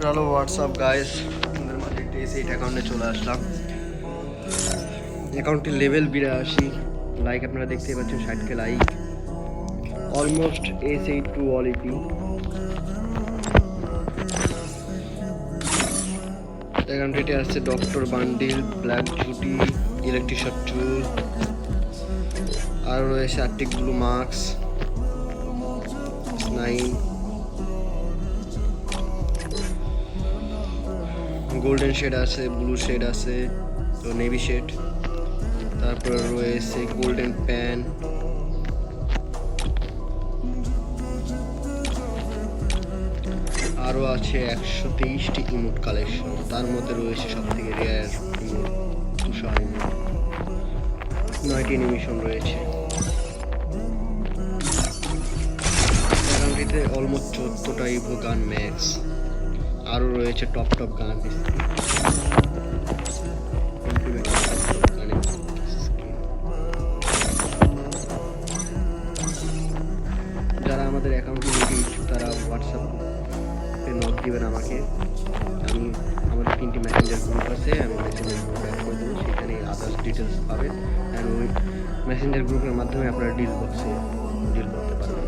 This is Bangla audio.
হ্যালো হোয়াটসঅ্যাপ গাইস, আপনাদের মাঝে একটা এস8 অ্যাকাউন্টে চলে আসলাম। অ্যাকাউন্টের লেভেল 82, লাইক আপনারা দেখতেই পাচ্ছেন 60K লাইক, অলমোস্ট এস8 টু অল ইপি। অ্যাকাউন্টে আসছে ডক্টর বান্ডিল, ব্ল্যাক জুটি, ইলেকট্রিশিয়ান চুল, আর রয়েছে arctic blue marks 9, golden shade আছে, ব্লু শেড আছে, তো নেভি শেড, তারপরে রয়েছে গোল্ডেন প্যান, আরও আছে 123টি ইমোট কালেকশন। তার মধ্যে রয়েছে সব থেকে রেয়ার ইমোট তুষার ইমোট, 9টি অ্যানিমেশন রয়েছে। অ্যাকাউন্টটিতে অলমোস্ট 14টা ইভো গান ম্যাক্স, আরও রয়েছে টপ টপ গান। যারা আমাদের অ্যাকাউন্টে নিতে ইচ্ছুক তারা হোয়াটসঅ্যাপে নক দিবেন আমাকে। আমি আমাদের 3টি মেসেঞ্জার গ্রুপ আছে, আমি মেসেঞ্জার গ্রুপ অ্যাড করে দেবো, সেখানে আদার্স ডিটেলস পাবেন। অ্যান্ড ওই মেসেঞ্জার গ্রুপের মাধ্যমে আপনারা ডিল করতে পারবেন।